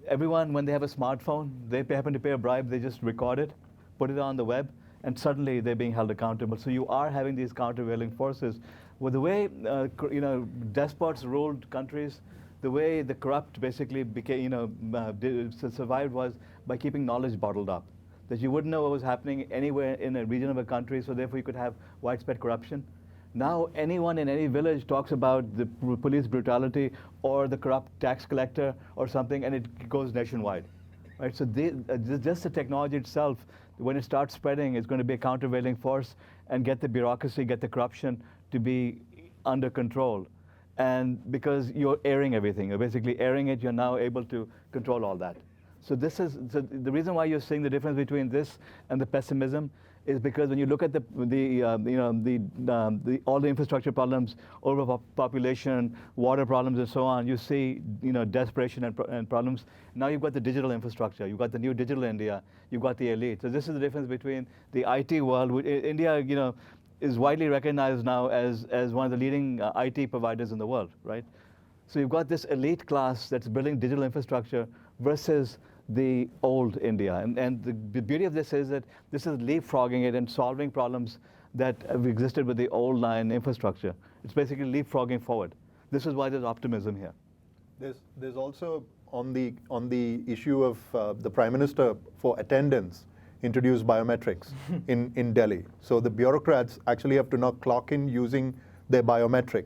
Everyone, when they have a smartphone, they happen to pay a bribe, they just record it, put it on the web, and suddenly they're being held accountable. So you are having these countervailing forces. With the way despots ruled countries, the way the corrupt basically became, survived was by keeping knowledge bottled up. That you wouldn't know what was happening anywhere in a region of a country, so therefore you could have widespread corruption. Now anyone in any village talks about the police brutality or the corrupt tax collector or something, and it goes nationwide. Right? So just the technology itself, when it starts spreading, is going to be a countervailing force and get the bureaucracy, get the corruption to be under control. And because you're airing everything, you're basically airing it, you're now able to control all that. So the reason why you're seeing the difference between this and the pessimism is because when you look at all the infrastructure problems, overpopulation, water problems, and so on, you see desperation and problems. Now you've got the digital infrastructure, you've got the new digital India, you've got the elite. So this is the difference between the IT world. India, is widely recognized now as one of the leading IT providers in the world, right? So you've got this elite class that's building digital infrastructure versus the old India. And the beauty of this is that this is leapfrogging it and solving problems that have existed with the old line infrastructure. It's basically leapfrogging forward. This is why there's optimism here. There's also on the issue of the Prime Minister for attendance introduced biometrics in Delhi. So the bureaucrats actually have to now clock in using their biometric,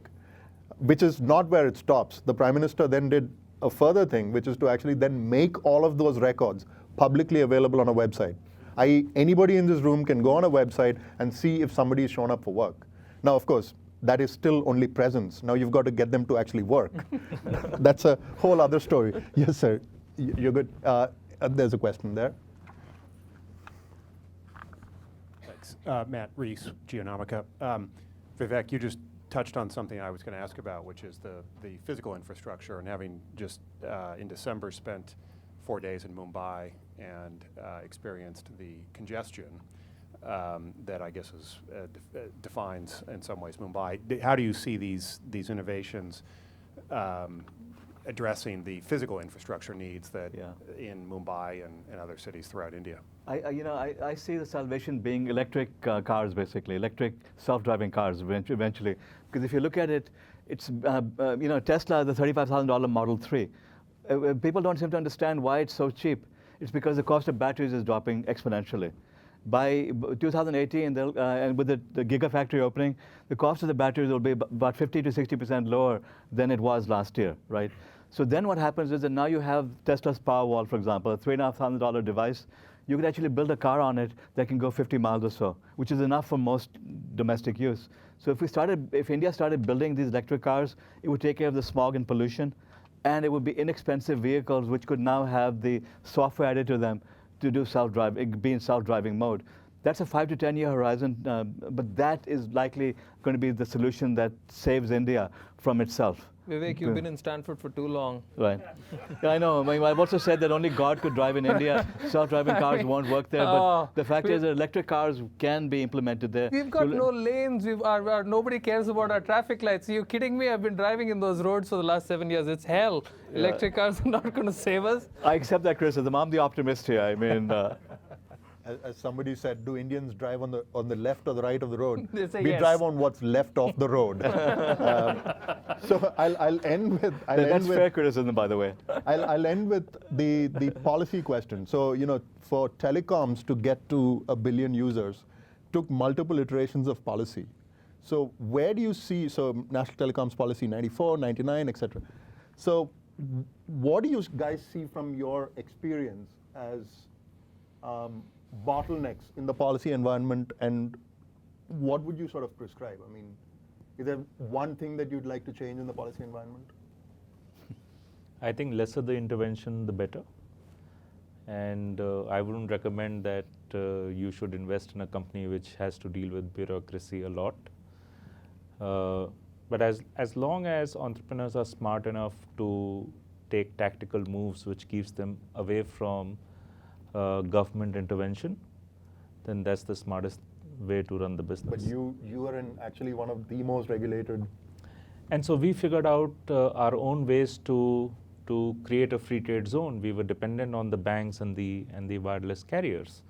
which is not where it stops. The Prime Minister then did a further thing, which is to actually then make all of those records publicly available on a website. I.e., anybody in this room can go on a website and see if somebody is shown up for work. Now, of course, that is still only presence. Now you've got to get them to actually work. That's a whole other story. Yes, sir. You're good. There's a question there. Thanks. Matt Reese, Geonomica. Vivek, you just touched on something I was going to ask about, which is the physical infrastructure, and having just in December spent 4 days in Mumbai and experienced the congestion that I guess defines in some ways Mumbai. How do you see these innovations addressing the physical infrastructure needs that in Mumbai and other cities throughout India? I see the salvation being electric cars, basically, electric self-driving cars eventually. Because if you look at it, it's, Tesla, the $35,000 Model 3. People don't seem to understand why it's so cheap. It's because the cost of batteries is dropping exponentially. By 2018, and with the Gigafactory opening, the cost of the batteries will be about 50 to 60% lower than it was last year, right? So then what happens is that now you have Tesla's Powerwall, for example, a $3,500 device. You could actually build a car on it that can go 50 miles or so, which is enough for most domestic use. So if India started building these electric cars, it would take care of the smog and pollution, and it would be inexpensive vehicles which could now have the software added to them to do be in self-driving mode. That's a 5 to 10 year horizon, but that is likely going to be the solution that saves India from itself. Vivek, you've been in Stanford for too long. Right. I know. I've also said that only God could drive in India. Self-driving cars won't work there. But the fact is that electric cars can be implemented there. We've got no lanes. Nobody cares about our traffic lights. Are you kidding me? I've been driving in those roads for the last 7 years. It's hell. Yeah. Electric cars are not going to save us. I accept that criticism. I'm the optimist here. I mean... As somebody said, do Indians drive on the left or the right of the road? They say we yes. drive on what's left of the road. So I'll end with... That's fair criticism, by the way. I'll end with the policy question. So, for telecoms to get to 1 billion users, took multiple iterations of policy. So where do you see, National Telecoms Policy 94, 99, etc. So what do you guys see from your experience as bottlenecks in the policy environment, and what would you sort of prescribe? I mean, is there one thing that you'd like to change in the policy environment? I think lesser the intervention, the better. And I wouldn't recommend that you should invest in a company which has to deal with bureaucracy a lot. But as long as entrepreneurs are smart enough to take tactical moves which keeps them away from government intervention, then that's the smartest way to run the business. But you are actually one of the most regulated. And so we figured out our own ways to create a free trade zone. We were dependent on the banks and the wireless carriers.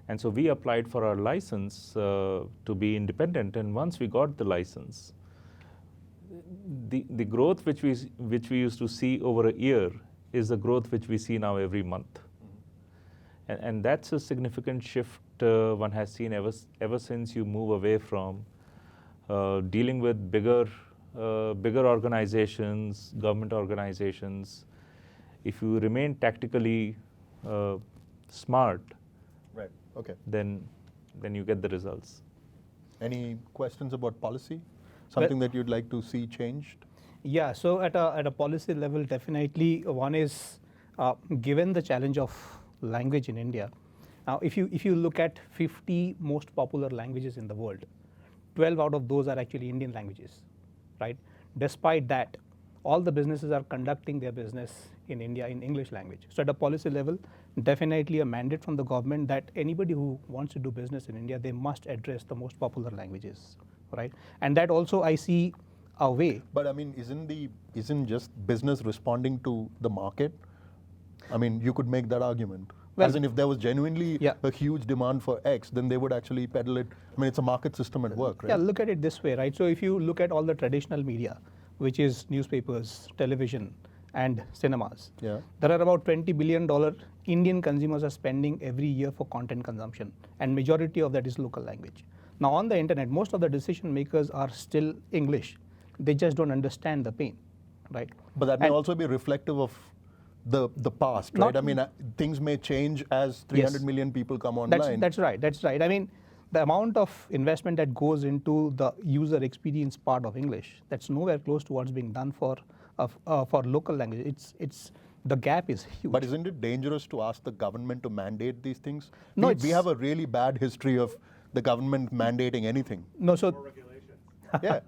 And so we applied for our license to be independent. And once we got the license, the growth which we used to see over a year is the growth which we see now every month. And that's a significant shift one has seen ever since you move away from dealing with bigger organizations, government organizations. If you remain tactically smart, right? Okay. Then you get the results. Any questions about policy? Something that you'd like to see changed? Yeah. So at a policy level, definitely one is given the challenge of language in India, now if you look at 50 most popular languages in the world, 12 out of those are actually Indian languages, right? Despite that, all the businesses are conducting their business in India in English language. So at a policy level, definitely a mandate from the government that anybody who wants to do business in India, they must address the most popular languages, right? And that also I see a way. But I mean, isn't just business responding to the market? I mean, you could make that argument. Well, as in, if there was genuinely yeah. a huge demand for X, then they would actually peddle it. I mean, it's a market system at work, right? Yeah, look at it this way, right? So if you look at all the traditional media, which is newspapers, television, and cinemas, Yeah. there are about $20 billion Indian consumers are spending every year for content consumption, and majority of that is local language. Now on the internet, most of the decision makers are still English. They just don't understand the pain, right? But that may also be reflective of the past, right? Not- I mean, things may change as 300 Yes. million people come online. That's right. That's right. I mean, the amount of investment that goes into the user experience part of English, that's nowhere close to what's being done for local language. It's the gap is huge. But isn't it dangerous to ask the government to mandate these things? No, we it's- have a really bad history of the government mandating anything. No, so Yeah.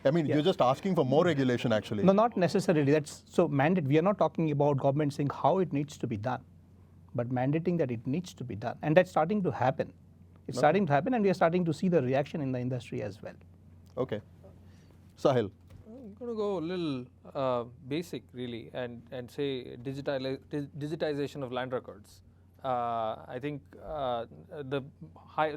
I mean, Yeah. you're just asking for more regulation, actually. no, not necessarily. That's so mandate. We are not talking about government saying how it needs to be done, but mandating that it needs to be done, and that's starting to happen. It's starting to happen, and we are starting to see the reaction in the industry as well. Okay. Sahil. I'm going to go a little basic, really, and say digitization of land records. I think the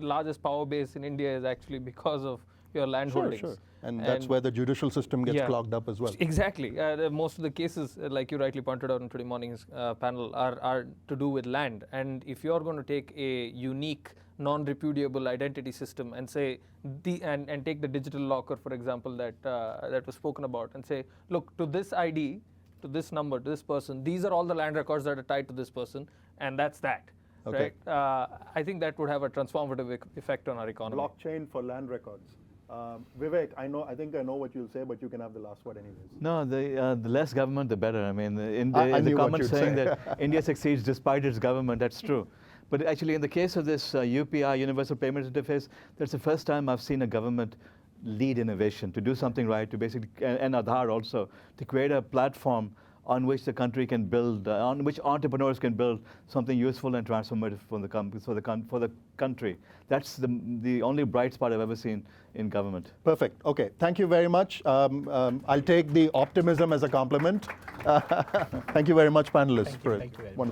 largest power base in India is actually because of your land holdings. Sure. And that's where the judicial system gets clogged up as well. Exactly. Most of the cases, like you rightly pointed out in today morning's panel, are to do with land. And if you're going to take a unique, non-repudiable identity system and say, and take the digital locker, for example, that was spoken about, and say, look, to this ID, to this number, to this person, these are all the land records that are tied to this person, and that's that. Okay. Right? I think that would have a transformative effect on our economy. Blockchain for land records. Vivek, I think I know what you'll say, but you can have the last word anyways. No, the less government, the better. I mean, in I the knew what comment you'd saying say. that India succeeds despite its government, that's true. But actually, in the case of this UPI, Universal Payment Interface, that's the first time I've seen a government lead innovation, to do something right, to basically, and Aadhaar also, to create a platform on which the country can build, on which entrepreneurs can build something useful and transformative for the country. That's the only bright spot I've ever seen in government. Perfect. Okay. Thank you very much. I'll take the optimism as a compliment. Thank you very much, panelists. Thank you very much. Wonderful.